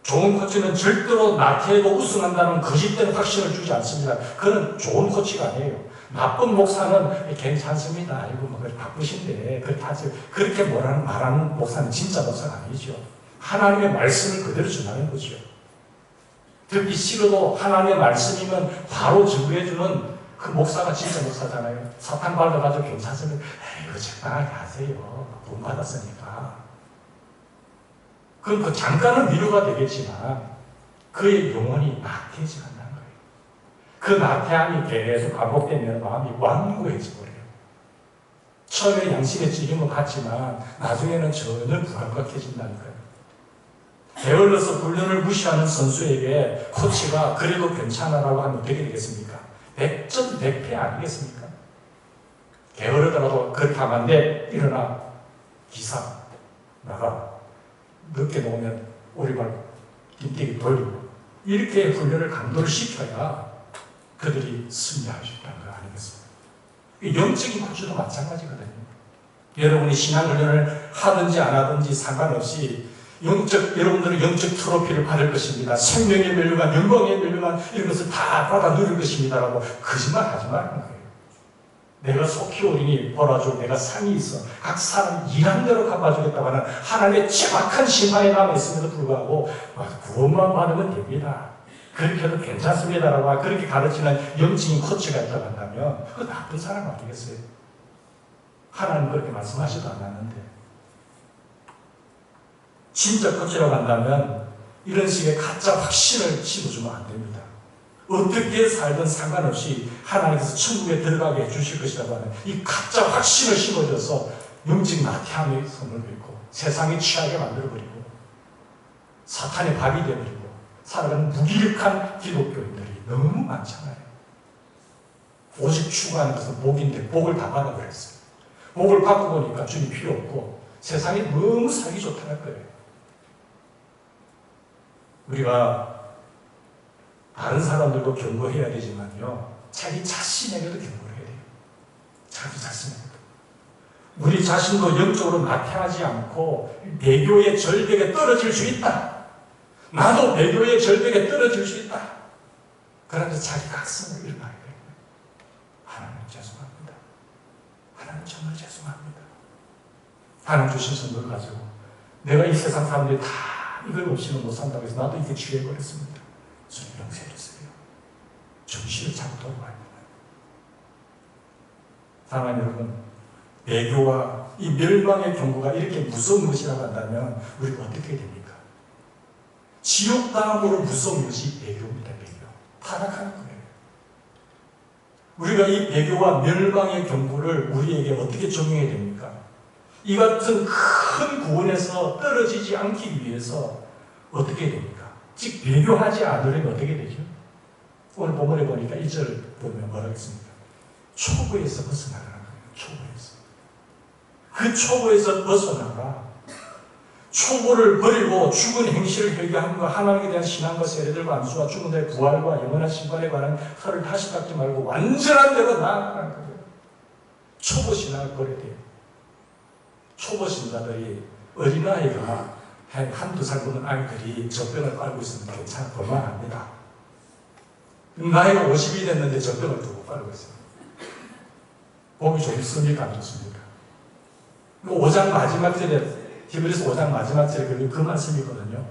좋은 코치는 절대로 나태하고 우승한다는 거짓된 확신을 주지 않습니다. 그는 좋은 코치가 아니에요. 나쁜 목사는 괜찮습니다. 아이고, 뭐, 바쁘신데, 그렇게 말하는 목사는 진짜 목사가 아니죠. 하나님의 말씀을 그대로 전하는 거죠. 듣기 싫어도 하나님의 말씀이면 바로 증거해주는 그 목사가 진짜 목사잖아요. 사탄 받아가지고 괜찮습니다. 이거 적당하게 하세요. 돈 받았으니까. 그럼 그 잠깐은 위로가 되겠지만 그의 영혼이 나태해져 간다는 거예요. 그 나태함이 계속 반복되면 마음이 완고해져 버려요. 처음에 양심의 찔림을 받지만 나중에는 전혀 불감각해진다는 거예요. 게을러서 훈련을 무시하는 선수에게 코치가 그래도 괜찮아라고 하면 어떻게 되겠습니까? 100점 100패 아니겠습니까? 게으르더라도 그렇게 하면 안 돼. 일어나. 기사. 나가. 늦게 놓으면 오리발 띵띵이 돌리고. 이렇게 훈련을 강도를 시켜야 그들이 승리할 수 있다는 거 아니겠습니까? 영적인 코치도 마찬가지거든요. 여러분이 신앙훈련을 하든지 안 하든지 상관없이 여러분들은 영적 트로피를 받을 것입니다. 생명의 멸류관, 영광의 멸류관, 이런 것을 다 받아 누릴 것입니다라고 거짓말 하지 말라는 거예요. 내가 속히 오리니 보라줄 내가 상이 있어. 각 사람 일한 대로 갚아주겠다고 하는 하나님의 정확한 심판에 남아있음에도 불구하고 구원만 받으면 됩니다. 그렇게 해도 괜찮습니다라고 그렇게 가르치는 영적인 코치가 있다고 한다면 그 나쁜 사람 아니겠어요? 하나님 그렇게 말씀하지도 않았는데. 진짜 코치라고 한다면 이런 식의 가짜 확신을 심어주면 안 됩니다. 어떻게 살든 상관없이 하나님께서 천국에 들어가게 해주실 것이라고 하는 이 가짜 확신을 심어줘서 영적 나태함의 손을 긁고 세상에 취하게 만들어버리고 사탄의 밥이 되어버리고 살아가는 무기력한 기독교인들이 너무 많잖아요. 오직 추구하는 것은 복인데 복을 다 받아버렸어요. 복을 받고 보니까 주님 필요 없고 세상에 너무 살기 좋다는 거예요. 우리가 다른 사람들도 경고해야 되지만요, 자기 자신에게도 경고를 해야 돼요. 자기 자신에게도. 우리 자신도 영적으로 나태하지 않고 배교의 절벽에 떨어질 수 있다. 나도 배교의 절벽에 떨어질 수 있다. 그러면서 자기 각성을 일어나야 돼요. 하나님 죄송합니다. 하나님 정말 죄송합니다. 하나님 주신 선물을 가지고 내가 이 세상 사람들이 다 이걸 없이는 못 산다고 해서 나도 이렇게 취해버렸습니다. 주님 용서해주세요. 정신을 차고 돌아와야 돼요. 사랑하는 여러분, 배교와 이 멸망의 경고가 이렇게 무서운 것이라고 한다면 우리가 어떻게 됩니까? 지옥 다음으로 무서운 것이 배교입니다. 배교. 타락하는 거예요. 우리가 이 배교와 멸망의 경고를 우리에게 어떻게 적용해야 됩니까? 이 같은 큰 구원에서 떨어지지 않기 위해서 어떻게 됩니까? 즉 배교하지 않으려면 어떻게 되죠? 오늘 본문에 보니까 1절 보면 뭐라고 했습니까? 초보에서 벗어나라는 거예요. 초보에서. 그 초보에서 벗어나라. 초보를 버리고 죽은 행실을 회개함과 하나님에 대한 신앙과 세례들과 안수와 죽은 자의 부활과 영원한 심판에 관한 설을 다시 닦지 말고 완전한 대로 나아가라는 거예요. 초보 신앙을 버려야 돼요. 초보 신자들이 어린아이가 한두 살 보는 아이들이 젖병을 깔고 있으면 괜찮아 볼만합니다. 나이가 50이 됐는데 젖병을 두고 깔고 있어요. 보기 좋습니까? 안 좋습니까? 5장 마지막 절에 히브리서 5장 마지막 절에 그 말씀이거든요.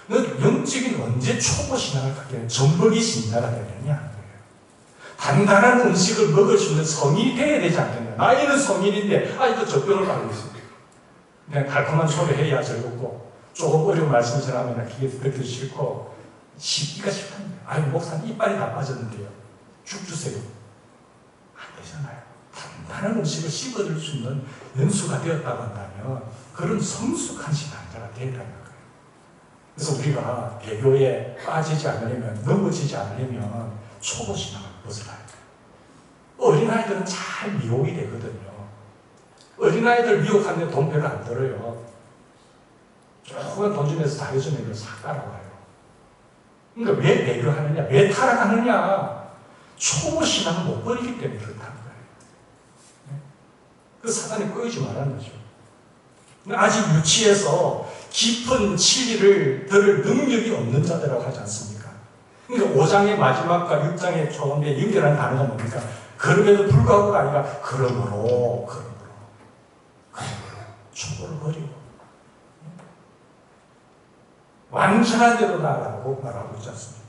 너 영적인 언제 초보 신앙을 갖게 전복이 신자가 되느냐? 단단한 음식을 먹을 수 있는 성인이 돼야 되지 않겠냐? 나이는 성인인데 아직도 젖병을 깔고 있습니다. 그냥 달콤한 소리 해야 즐겁고 조금 어려운 말씀을 전하면 그게 듣기 싫고 씹기가 싫답니다. 아니 목사님 이빨이 다 빠졌는데요. 죽 주세요. 안 되잖아요. 단단한 음식을 씹어줄 수 있는 연수가 되었다고 한다면 그런 성숙한 신앙자가 되어야 하는 거예요. 그래서 우리가 배교에 빠지지 않으려면, 넘어지지 않으려면 초보신앙을 벗어나야 돼요. 어린아이들은 잘 미혹이 되거든요. 어린아이들 미혹하는데 돈 별로 안 들어요. 조금 돈 주면서 잘해주면 이걸 싹 따라와요. 그러니까 왜 배교하느냐? 왜 타락하느냐? 초보신앙을 못 버리기 때문에 그렇다는 거예요. 그 사단이 꼬이지 말라는 거죠. 아직 유치해서 깊은 진리를 들을 능력이 없는 자들이라고 하지 않습니까? 그러니까 5장의 마지막과 6장의 초반에 연결하는 단어가 뭡니까? 그럼에도 불구하고가 아니라 그러므로 초보를 버리고 완전한 대로 나아가라고 말하고 있지 않습니까?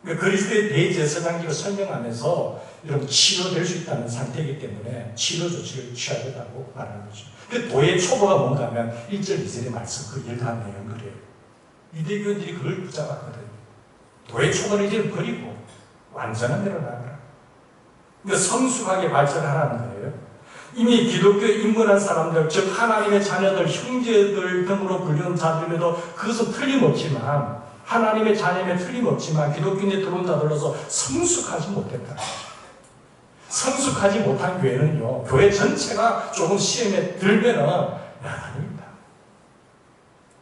그러니까 그리스도의 대제사장직을 설명하면서 여러분 치료될 수 있다는 상태이기 때문에 치료 조치를 취해야 된다고 말하는 거죠. 그 도의 초보가 뭔가 하면 1절 2절의 말씀 그 일간 내용 그래요. 유대교인들이 그걸 붙잡았거든요. 도의 초보는 이제는 버리고 완전한 대로 나아가라. 그러니까 성숙하게 발전하라는 거예요. 이미 기독교에 입문한 사람들, 즉 하나님의 자녀들, 형제들 등으로 불리는 자들에도 그것은 틀림없지만 하나님의 자녀임에 틀림없지만 기독교인에 들어온 자들로서 성숙하지 못했다. 성숙하지 못한 교회는요, 교회 전체가 조금 시험에 들면은 야단입니다.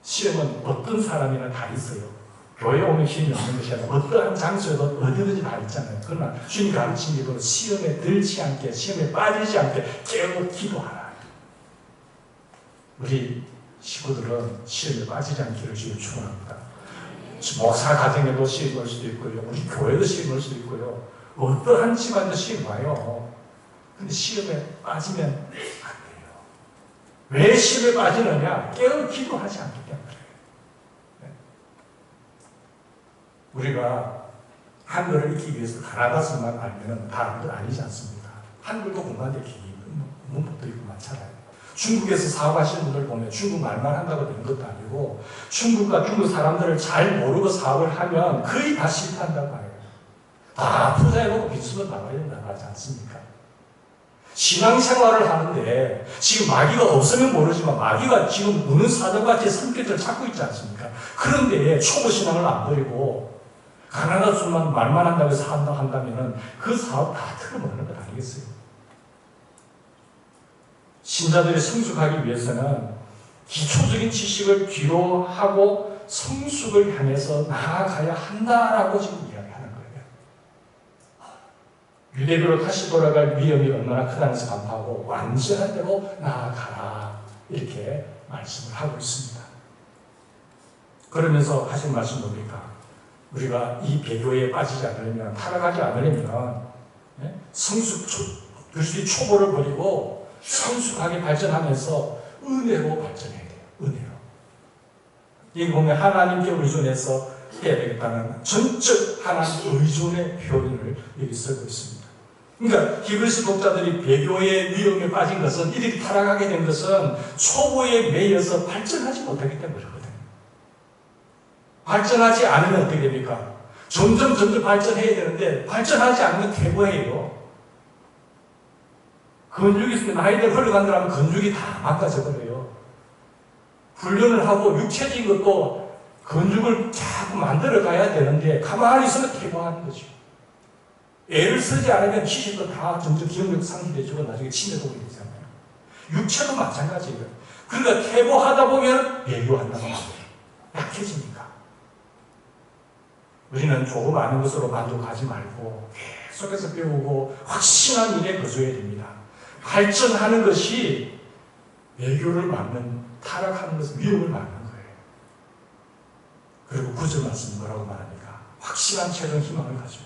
시험은 어떤 사람이나 다 있어요. 교회에 오면 시험이 없는 것이 아니라 어떠한 장소에도 어디든지 다 있잖아요. 그러나 주님 가르친 대로 시험에 들지 않게, 시험에 빠지지 않게 깨어 기도하라. 우리 식구들은 시험에 빠지지 않기를 주님 축원합니다. 목사 가정에도 시험 올 수도 있고요. 우리 교회도 시험 올 수도 있고요. 어떠한 집안도 시험 와요. 근데 시험에 빠지면 안 돼요. 왜 시험에 빠지느냐? 깨어 기도하지 않기 때문에. 우리가 한글을 익히기 위해서 가나다서만 알면 다 한글 아니지 않습니까? 한글도 공부하는데 문법도 있고 많잖아요. 중국에서 사업하시는 분들 보면 중국 말만 한다고 되는 것도 아니고 중국과 중국 사람들을 잘 모르고 사업을 하면 거의 다 실패한다고 해요. 다 투자해놓고 빈수는 나가야 된다고 하지 않습니까? 신앙생활을 하는데 지금 마귀가 없으면 모르지만 마귀가 지금 우는 사자같이 성격을 찾고 있지 않습니까? 그런데 초보신앙을 안 버리고 가난한 말만 한다고 해서 한다면은 그 사업 다 틀어먹는 것 아니겠어요? 신자들이 성숙하기 위해서는 기초적인 지식을 뒤로 하고 성숙을 향해서 나아가야 한다라고 지금 이야기하는 거예요. 유대교로 다시 돌아갈 위험이 얼마나 크다는 것을 간파하고 완전한 대로 나아가라 이렇게 말씀을 하고 있습니다. 그러면서 하신 말씀 뭡니까? 우리가 이 배교에 빠지지 않으려면, 타락하지 않으려면 그리스도의 초보를 버리고 성숙하게 발전하면서 은혜로 발전해야 돼요. 은혜로. 여기 보면 하나님께 의존해서 해야 되겠다는 전적 하나님 의존의 표현을 여기 쓰고 있습니다. 그러니까 히브리서 독자들이 배교의 위험에 빠진 것은, 이렇게 타락하게 된 것은 초보에 매여서 발전하지 못하기 때문이거든요. 발전하지 않으면 어떻게 됩니까? 점점 발전해야 되는데 발전하지 않으면 퇴보해요. 근육이 있으면 나이들 흘러간다면 근육이 다 망가져버려요. 훈련을 하고 육체적인 것도 근육을 자꾸 만들어 가야 되는데 가만히 있으면 퇴보하는 거죠. 애를 쓰지 않으면 기술도 다 점점 기억력 상실되고 나중에 치매도 오게 되잖아요. 육체도 마찬가지예요. 그러니까 퇴보하다 보면 배교한다고 합니다. 약해지니까. 우리는 조금 아는 것으로 만족하지 말고 계속해서 배우고 확신한 일에 거주해야 됩니다. 발전하는 것이 배교를 막는, 타락하는 것은 위험을 막는 거예요. 그리고 9절 말씀 뭐라고 말합니까? 확실한 최종 희망을 가지고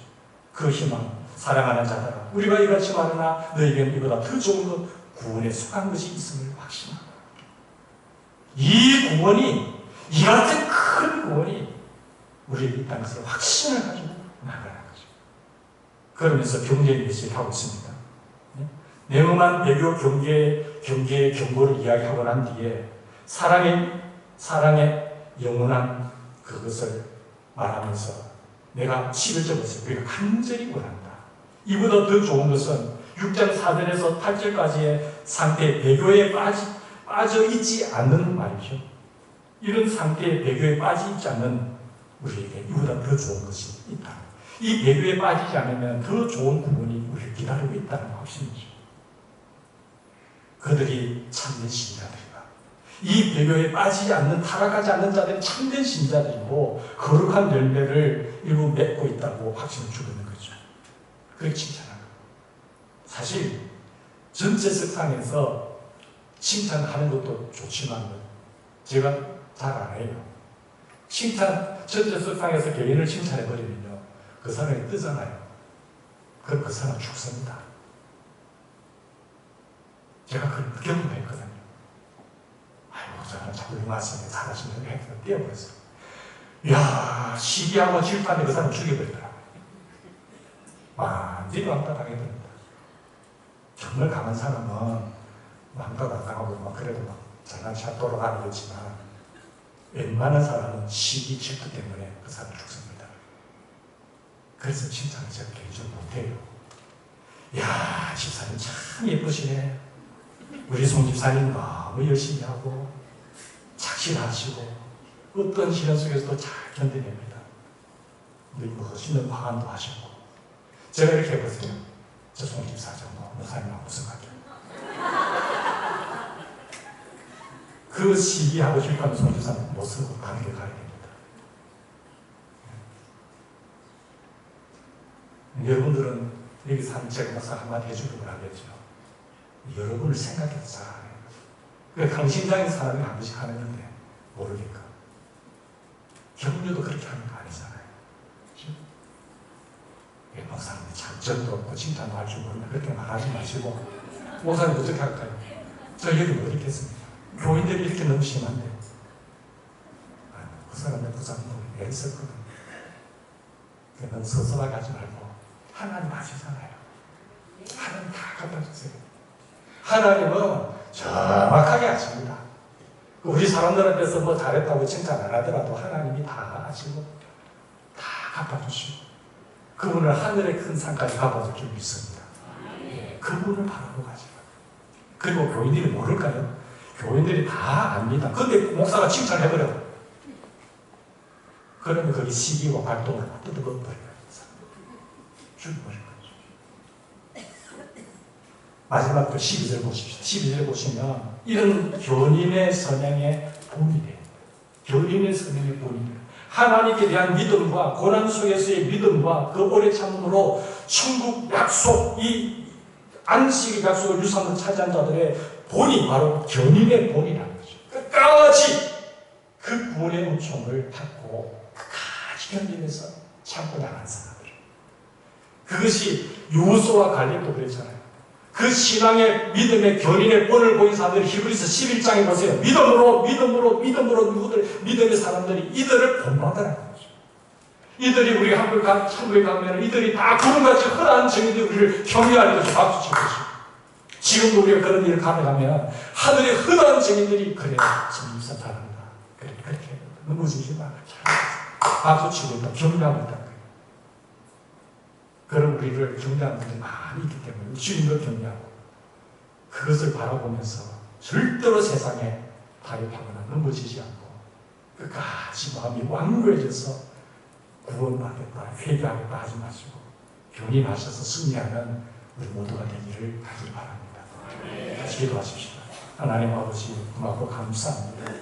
그 희망, 사랑하는 자들아 우리가 이같이 말하나 너에게는 이보다 더 좋은 것 구원에 속한 것이 있음을 확신하라. 이 구원이, 이 같은 큰 구원이 우리에게 있다는 것을 확신을 가지고 나가는 거죠. 그러면서 경계의 메시지를 하고 있습니다. 냉엄한 배교 경계의 경고를 이야기하고 난 뒤에 사랑의 영원한 그것을 말하면서 내가 11절 보세요. 우리가 간절히 원한다. 이보다 더 좋은 것은 6장 4절에서 8절까지의 상태 배교에 빠져 있지 않는 말이죠. 이런 상태의 배교에 빠지지 않는 우리에게 이보다 더 좋은 것이 있다. 이 배교에 빠지지 않으면 더 좋은 구원이 우리를 기다리고 있다는 확신이죠. 그들이 참된 신자들이다. 이 배교에 빠지지 않는, 타락하지 않는 자들이 참된 신자들이고 거룩한 열매를 일부 맺고 있다고 확신을 주고 있는 거죠. 그렇게 칭찬하는 거예요. 사실 전체 석상에서 칭찬하는 것도 좋지만 제가 잘 안 해요. 칭찬, 전체 석상에서 개인을 칭찬해버리면요, 그 사람이 뜨잖아요. 그럼 그 사람 죽습니다. 제가 그걸 경험했거든요. 아이고, 저는 자꾸 이 말씀에 잘하시는 게 떼어버렸어요. 이야, 시기하고 질투하면 그 사람 죽여버리더라고요. 완전히 왕따 당해버립니다. 정말 강한 사람은 왕따도 안 당하고 막 그래도 막 잘난 차 돌아다니겠지만 웬만한 사람은 시기 질투 때문에 그 사람 죽습니다. 그래서 칭찬을 제가 개인적으로 못해요. 이야, 집사님 참 예쁘시네. 우리 송 집사님 너무 열심히 하고 착실하시고 어떤 시련 속에서도 잘 견뎌냅니다. 멋있는 화관도 하시고. 제가 이렇게 해보세요. 저 송 집사죠. 목사님하고 무슨 관계야? 그 시기하고 실패하는 송 집사님 못 쓰고 다른 게 가야 됩니다. 여러분들은 여기서 한 제가 목사 한마디 해주려고 하겠죠. 여러분을 생각해서 잘하네요. 그러니까 강심장인 사람이 한 번씩 하는 건데 모르니까. 경주도 그렇게 하는 거 아니잖아요. 목사님이 장점도 없고 칭찬도 할 줄 모르면 그렇게 말하지 마시고, 목사님 어떻게 할까요? 저 여기 뭐 있겠습니까? 교인들이 이렇게 너무 심한데. 그 사람의 부장도 애썼거든요. 너무 서서하게 하지 말고 하나님 아시잖아요. 하나님 다 갖다 주세요. 하나님은 정확하게 아십니다. 우리 사람들한테서 뭐 잘했다고 칭찬 안 하더라도 하나님이 다 아시고 다 갚아주시고 그분을 하늘의 큰 산까지 갚아줄 줄 믿습니다. 그분을 바라보고 가시고. 그리고 교인들이 모를까요? 교인들이 다 압니다. 근데 목사가 칭찬해버려. 그러면 거기 시기와 발동을 뜯어버려요. 죽여버릴 거죠. 마지막으로 12절 보십시오. 12절 보시면 이런 교인의 선행의 본이 돼요. 교인의 선행의 본이 돼요. 하나님께 대한 믿음과 고난 속에서의 믿음과 그 오래 참음으로 천국 약속, 이 안식의 약속을 유산으로 차지한 자들의 본이 바로 견인의 본이라는 거죠. 끝까지 그 구원의 은총을 받고 끝까지 견디면서 참고 나간 사람들. 그것이 유소와 갈렙도 그랬잖아요. 그 신앙의 믿음의 견인의 본을 보인 사람들이 히브리서 11장에 보세요. 믿음으로 누구들, 믿음의 사람들이 이들을 본받으라는 거죠. 이들이 우리 한국에 가면 이들이 다 구름같이 흔한 증인들이 우리를 경외할 것이고 박수 칠 것이고, 지금도 우리가 그런 일을 가면 하늘의 흔한 증인들이 그래, 진짜 잘한다. 그래, 그렇게 넘어지지 마라. 박수 치고 있다. 경외하고 있다. 그런 우리를 경외하는 분들이 많이 있기 때문에 주님을 경외하고 그것을 바라보면서 절대로 세상에 타협하거나 넘어지지 않고 끝까지 마음이 완고해져서 구원받겠다, 회개하겠다 하지 마시고 견인하셔서 승리하는 우리 모두가 되기를 하길 바랍니다. 같이 기도하십시다. 하나님 아버지 고맙고 감사합니다.